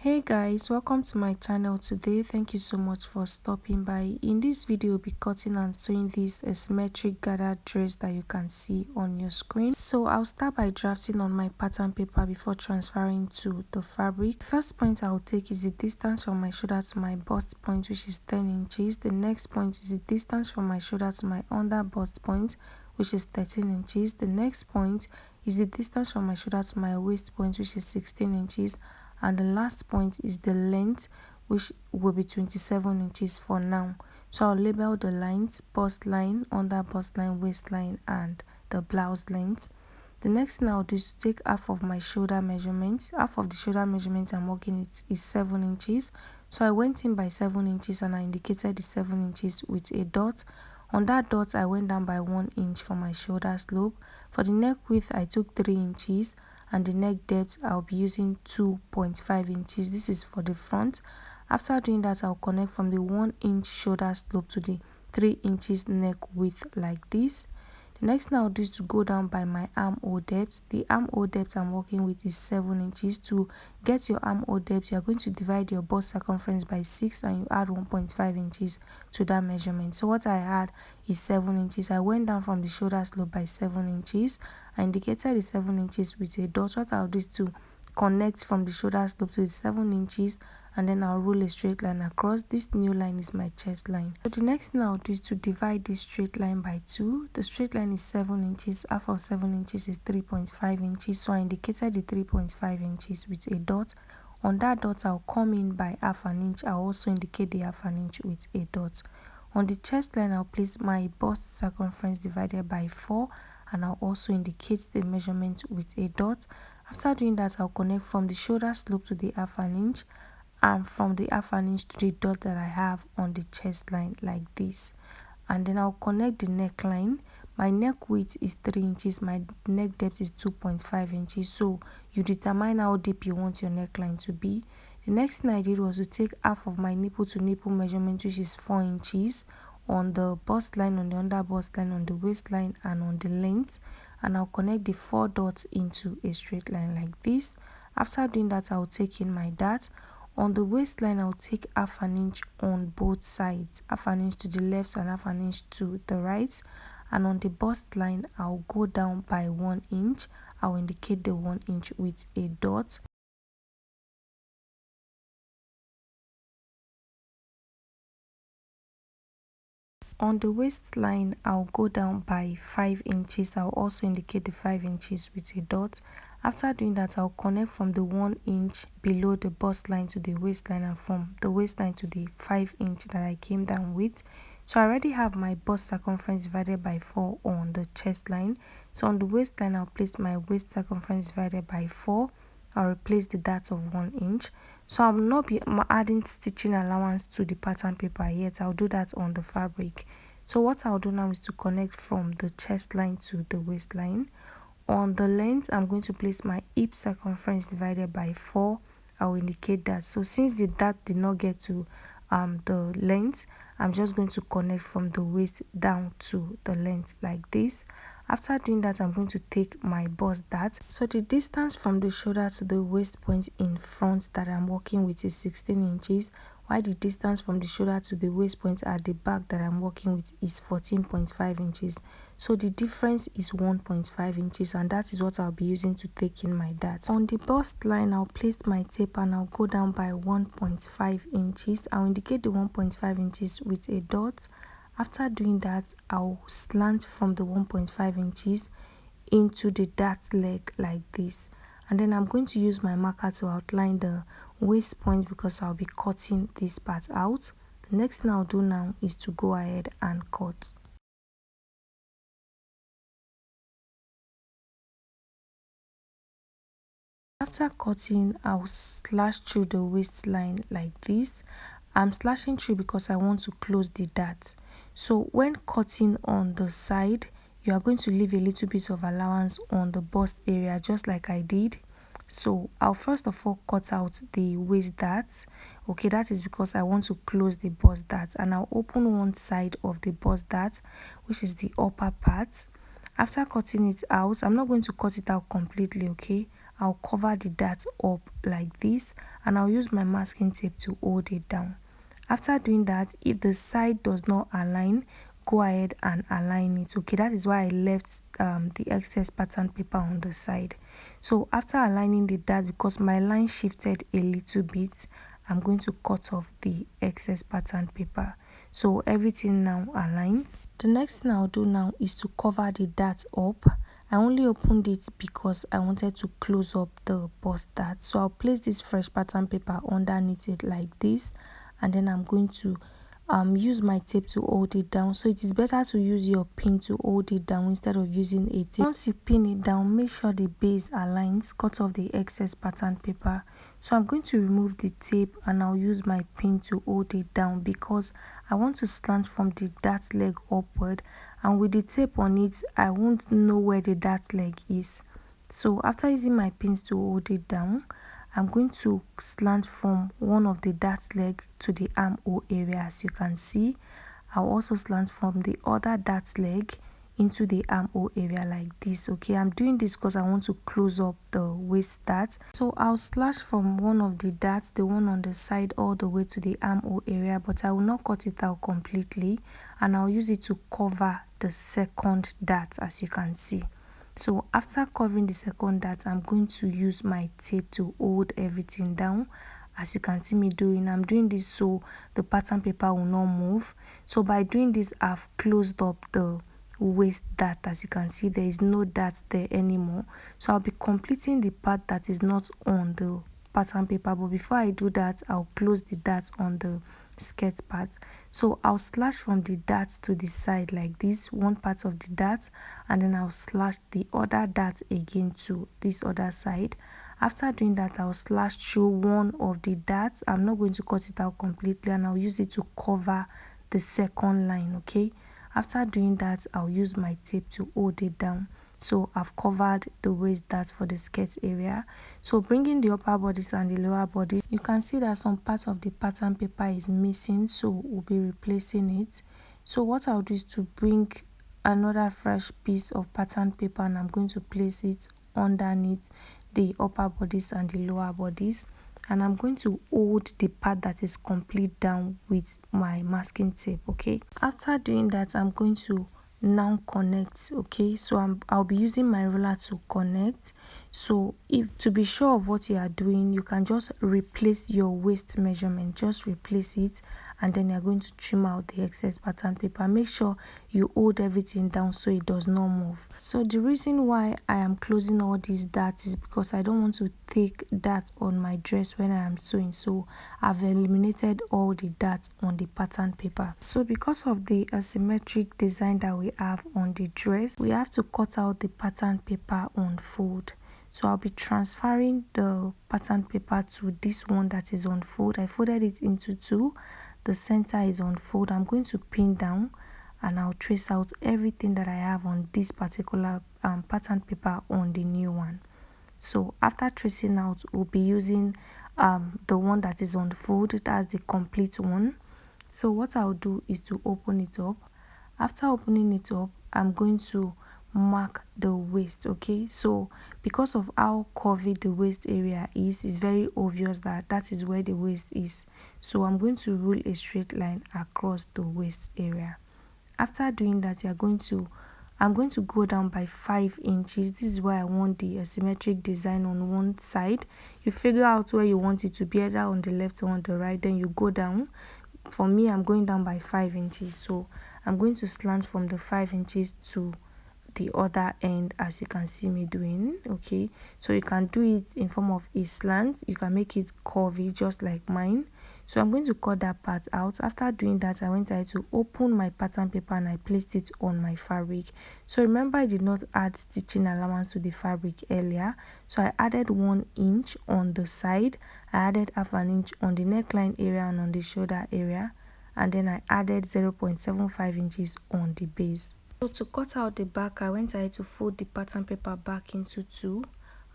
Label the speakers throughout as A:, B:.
A: Hey guys, welcome to my channel today. Thank you so much for stopping by. In this video, we'll be cutting and sewing this asymmetric gathered dress that you can see on your screen. So I'll start by drafting on my pattern paper before transferring to the fabric. First point I'll take is the distance from my shoulder to my bust point, which is 10 inches. The next point is the distance from my shoulder to my under bust point, which is 13 inches. The next point is the distance from my shoulder to my waist point, which is 16 inches. And the last point is the length, which will be 27 inches for now. So I'll label the lines: bust line, under bust line, waistline, and the blouse length. The next thing I'll do is to take half of my shoulder measurement. Half of the shoulder measurement I'm working with is 7 inches. So I went in by 7 inches and I indicated the 7 inches with a dot. On that dot, I went down by 1 inch for my shoulder slope. For the neck width, I took 3 inches. And the neck depth, I'll be using 2.5 inches. This is for the front. After doing that, I'll connect from the 1 inch shoulder slope to the 3 inches neck width like this. The next thing I'll do is to go down by my armhole depth. The armhole depth I'm working with is 7 inches. To get your armhole depth, you're going to divide your bust circumference by 6 and you add 1.5 inches to that measurement. So what I had is 7 inches. I went down from the shoulder slope by 7 inches. I indicated the 7 inches with a dot. What I'll do is to connect from the shoulder slope to the 7 inches, and then I'll roll a straight line across. This new line is my chest line. So the next thing I'll do is to divide this straight line by 2. The straight line is 7 inches. Half of 7 inches is 3.5 inches. So I indicated the 3.5 inches with a dot. On that dot, I'll come in by half an inch. I'll also indicate the half an inch with a dot. On the chest line, I'll place my bust circumference divided by 4, and I'll also indicate the measurement with a dot. After doing that, I'll connect from the shoulder slope to the half an inch, and from the half an inch to the dot that I have on the chest line like this. And then I'll connect the neckline. My neck width is 3 inches. My neck depth is 2.5 inches. So you determine how deep you want your neckline to be. The next thing I did was to take half of my nipple to nipple measurement, which is 4 inches, on the bust line, on the under bust line, on the waistline, and on the length. And I'll connect the 4 dots into a straight line like this. After doing that, I'll take in my dart. On the waistline, I'll take half an inch on both sides, half an inch to the left and half an inch to the right. And on the bust line, I'll go down by 1 inch. I'll indicate the 1 inch with a dot. On the waistline, I'll go down by 5 inches. I'll also indicate the 5 inches with a dot. After doing that, I'll connect from the 1 inch below the bust line to the waistline, and from the waistline to the 5 inch that I came down with. So I already have my bust circumference divided by 4 on the chest line. So on the waistline, I'll place my waist circumference divided by 4. I'll replace the dart of 1 inch. So I will not be adding stitching allowance to the pattern paper yet. I'll do that on the fabric. So what I'll do now is to connect from the chest line to the waistline. On the length, I'm going to place my hip circumference divided by 4. I'll indicate that. So since the dart did not get to the length, I'm just going to connect from the waist down to the length like this. After doing that, I'm going to take my bust dart. So the distance from the shoulder to the waist point in front that I'm working with is 16 inches, while the distance from the shoulder to the waist point at the back that I'm working with is 14.5 inches. So the difference is 1.5 inches, and that is what I'll be using to take in my dart. On the bust line, I'll place my tape and I'll go down by 1.5 inches. I'll indicate the 1.5 inches with a dot. After doing that, I'll slant from the 1.5 inches into the dart leg like this. And then I'm going to use my marker to outline the waist point because I'll be cutting this part out. The next thing I'll do now is to go ahead and cut. After cutting, I'll slash through the waistline like this. I'm slashing through because I want to close the dart. So when cutting on the side, you are going to leave a little bit of allowance on the bust area, just like I did. So I'll first of all cut out the waist dart. Okay, that is because I want to close the bust dart, and I'll open one side of the bust dart, which is the upper part. After cutting it out, I'm not going to cut it out completely, okay? I'll cover the dart up like this, and I'll use my masking tape to hold it down. After doing that, if the side does not align, go ahead and align it. Okay, that is why I left the excess pattern paper on the side. So after aligning the dart, because my line shifted a little bit, I'm going to cut off the excess pattern paper. So everything now aligns. The next thing I'll do now is to cover the dart up. I only opened it because I wanted to close up the bust dart. So I'll place this fresh pattern paper underneath it like this, and then I'm going to use my tape to hold it down. So it is better to use your pin to hold it down instead of using a tape. Once you pin it down, make sure the base aligns, cut off the excess pattern paper. So I'm going to remove the tape and I'll use my pin to hold it down because I want to slant from the dart leg upward, and with the tape on it I won't know where the dart leg is. So after using my pins to hold it down, I'm going to slant from one of the dart leg to the armhole area. As you can see, I'll also slant from the other dart leg into the armhole area like this. Okay, I'm doing this because I want to close up the waist dart. So I'll slash from one of the darts, the one on the side, all the way to the armhole area, but I will not cut it out completely, and I'll use it to cover the second dart, as you can see. So after covering the second dart, I'm going to use my tape to hold everything down. As you can see me doing, I'm doing this so the pattern paper will not move. So by doing this, I've closed up the waist dart. As you can see, there is no dart there anymore. So I'll be completing the part that is not on the pattern paper, but before I do that, I'll close the dart on the skirt part. So I'll slash from the dart to the side like this, one part of the dart, and then I'll slash the other dart again to this other side. After doing that, I'll slash through one of the darts. I'm not going to cut it out completely, and I'll use it to cover the second line. Okay, after doing that, I'll use my tape to hold it down. So I've covered the waist dart for the skirt area. So bringing the upper bodice and the lower body, you can see that some part of the pattern paper is missing, so we'll be replacing it. So what I'll do is to bring another fresh piece of pattern paper, and I'm going to place it underneath the upper bodice and the lower bodice, and I'm going to hold the part that is complete down with my masking tape. Okay, after doing that, I'm going to now connect. Okay, so I'll be using my ruler to connect. So if to be sure of what you are doing, you can just replace your waist measurement, just replace it, and then you're going to trim out the excess pattern paper. Make sure you hold everything down so it does not move. So the reason why I am closing all these darts is because I don't want to take darts on my dress when I am sewing. So I've eliminated all the darts on the pattern paper. So because of the asymmetric design that we have on the dress, we have to cut out the pattern paper on fold. So I'll be transferring the pattern paper to this one that is on fold. I folded it into two. The center is on fold. I'm going to pin down, and I'll trace out everything that I have on this particular pattern paper on the new one. So after tracing out, we'll be using the one that is on fold. That's the complete one. So what I'll do is to open it up. After opening it up, I'm going to mark the waist. Okay, so because of how curvy the waist area is, it's very obvious that that is where the waist is. So I'm going to rule a straight line across the waist area. After doing that, I'm going to go down by 5 inches. This is why I want the asymmetric design on one side. You figure out where you want it to be, either on the left or on the right, then you go down. For me, I'm going down by 5 inches, so I'm going to slant from the 5 inches to the other end, as you can see me doing. Okay, so you can do it in form of a slant, you can make it curvy just like mine. So I'm going to cut that part out. After doing that, I went ahead to open my pattern paper and I placed it on my fabric. So remember, I did not add stitching allowance to the fabric earlier, so I added 1 inch on the side, I added half an inch on the neckline area and on the shoulder area, and then I added 0.75 inches on the base. So to cut out the back, I went ahead to fold the pattern paper back into two.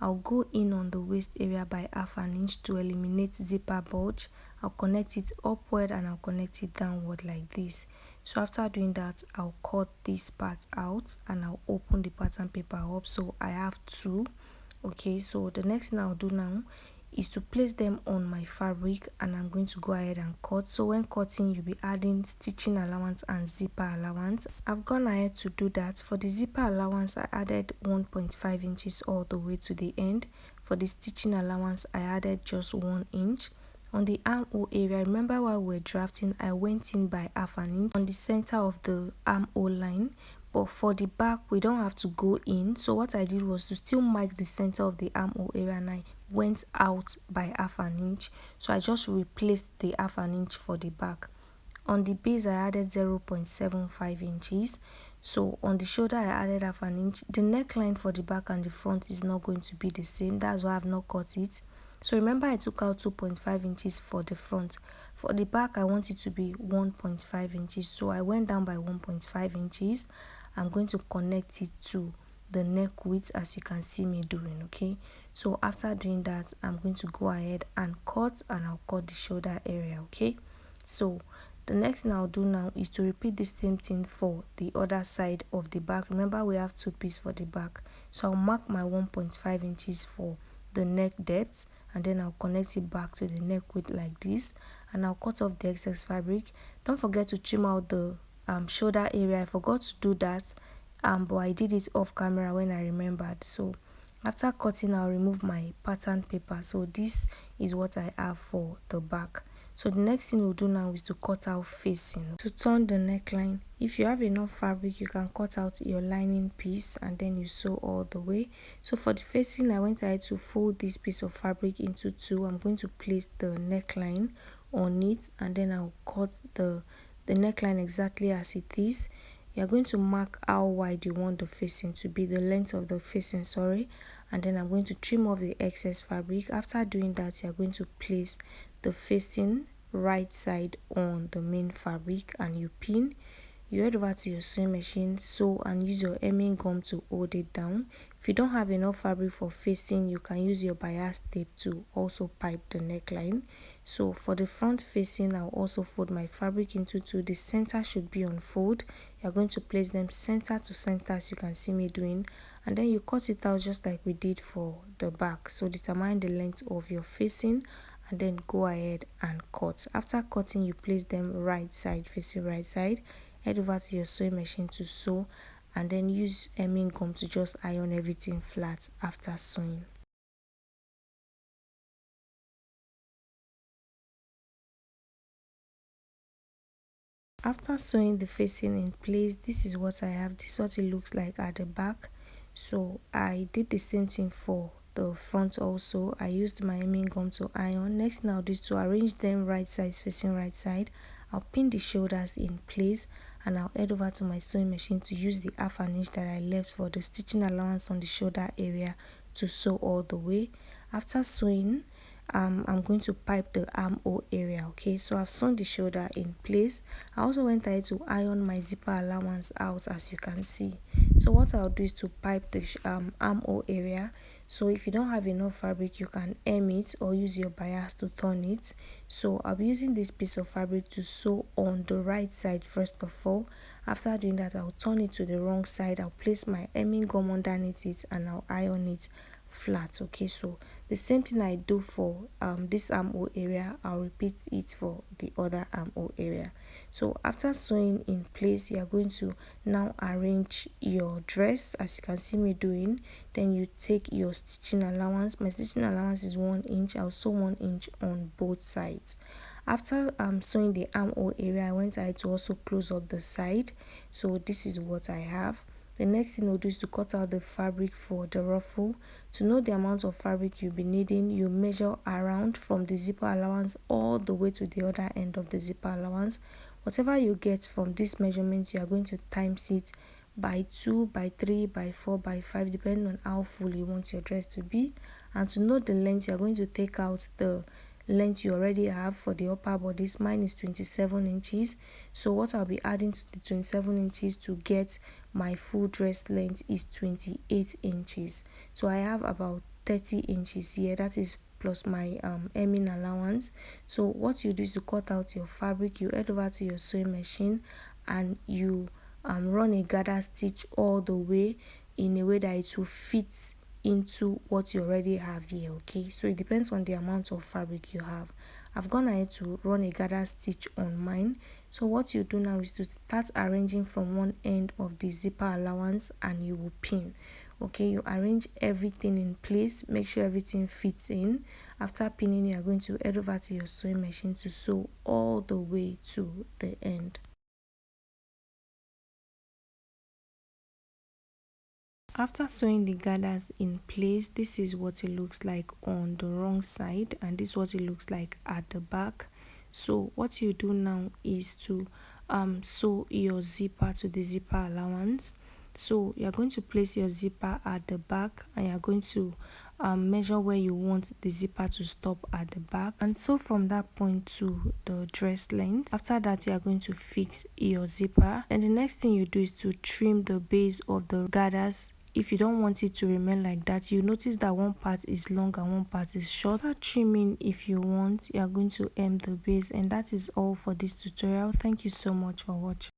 A: I'll go in on the waist area by half an inch to eliminate zipper bulge. I'll connect it upward and I'll connect it downward like this. So after doing that, I'll cut this part out and I'll open the pattern paper up. So I have two. Okay, so the next thing I'll do now is to place them on my fabric, and I'm going to go ahead and cut. So when cutting, you'll be adding stitching allowance and zipper allowance. I've gone ahead to do that. For the zipper allowance, I added 1.5 inches all the way to the end. For the stitching allowance, I added just 1 inch. On the armhole area, remember while we were drafting, I went in by half an inch on the center of the armhole line. But for the back, we don't have to go in. So what I did was to still mark the center of the armhole area, and I went out by half an inch. So I just replaced the half an inch for the back. On the base, I added 0.75 inches. So on the shoulder, I added half an inch. The neckline for the back and the front is not going to be the same. That's why I've not cut it. So remember, I took out 2.5 inches for the front. For the back, I want it to be 1.5 inches. So I went down by 1.5 inches. I'm going to connect it to the neck width, as you can see me doing. Okay, so after doing that, I'm going to go ahead and cut, and I'll cut the shoulder area. Okay, so the next thing I'll do now is to repeat the same thing for the other side of the back. Remember, we have 2 pieces for the back. So I'll mark my 1.5 inches for the neck depth, and then I'll connect it back to the neck width like this, and I'll cut off the excess fabric. Don't forget to trim out the shoulder area. I forgot to do that, but I did it off camera when I remembered. So after cutting, I'll remove my pattern paper. So this is what I have for the back. So the next thing we'll do now is to cut out facing. To turn the neckline, if you have enough fabric, you can cut out your lining piece and then you sew all the way. So for the facing, I went ahead to fold this piece of fabric into 2. I'm going to place the neckline on it, and then I'll cut the neckline exactly as it is. You're going to mark how wide you want the facing to be, the length of the facing, sorry, and then I'm going to trim off the excess fabric. After doing that, you're going to place the facing right side on the main fabric, and you pin. You head over to your sewing machine, sew, and use your hemming gum to hold it down. If you don't have enough fabric for facing, you can use your bias tape to also pipe the neckline. So for the front facing, I'll also fold my fabric into 2. The center should be on fold. You're going to place them center to center, as you can see me doing, and then you cut it out just like we did for the back. So determine the length of your facing and then go ahead and cut. After cutting, you place them right side facing right side. Head over to your sewing machine to sew, and then use hemming gum to just iron everything flat after sewing. After sewing the facing in place, this is what I have. This is what it looks like at the back. So I did the same thing for the front also. I used my hemming gum to iron. Next, now this to arrange them right side facing right side. I'll pin the shoulders in place, and I'll head over to my sewing machine to use the half an inch that I left for the stitching allowance on the shoulder area to sew all the way. After sewing, I'm going to pipe the armhole area. Okay, so I've sewn the shoulder in place. I also went ahead to iron my zipper allowance out, as you can see. So what I'll do is to pipe the armhole area. So if you don't have enough fabric, you can hem it or use your bias to turn it. So I'll be using this piece of fabric to sew on the right side first of all. After doing that, I'll turn it to the wrong side. I'll place my hemming gum underneath it, and I'll iron it flat. Okay, so the same thing I do for this armhole area, I'll repeat it for the other armhole area. So after sewing in place, you are going to now arrange your dress, as you can see me doing. Then you take your stitching allowance. My stitching allowance is 1 inch. I'll sew 1 inch on both sides. After sewing the armhole area, I went ahead to also close up the side. So this is what I have. The next thing we'll do is to cut out the fabric for the ruffle. To know the amount of fabric you'll be needing, you measure around from the zipper allowance all the way to the other end of the zipper allowance. Whatever you get from these measurements, you are going to times it by 2, by 3, by 4, by 5, depending on how full you want your dress to be. And to know the length, you are going to take out the length you already have for the upper bodice. Mine is 27 inches. So what I'll be adding to the 27 inches to get my full dress length is 28 inches. So I have about 30 inches here. That is plus my hemming allowance. So what you do is to cut out your fabric. You head over to your sewing machine, and you run a gather stitch all the way in a way that it will fit into what you already have here. Okay, so it depends on the amount of fabric you have. I've gone ahead to run a gather stitch on mine. So what you do now is to start arranging from one end of the zipper allowance and you will pin. Okay, you arrange everything in place, make sure everything fits in. After pinning, you are going to head over to your sewing machine to sew all the way to the end. After sewing the gathers in place, this is what it looks like on the wrong side, and this is what it looks like at the back. So what you do now is to sew your zipper to the zipper allowance. So you're going to place your zipper at the back, and you're going to measure where you want the zipper to stop at the back, and sew from that point to the dress length. After that, you are going to fix your zipper, and the next thing you do is to trim the base of the gathers. If you don't want it to remain like that, you notice that one part is long and one part is short. After trimming, if you want, you are going to hem the base, and that is all for this tutorial. Thank you so much for watching.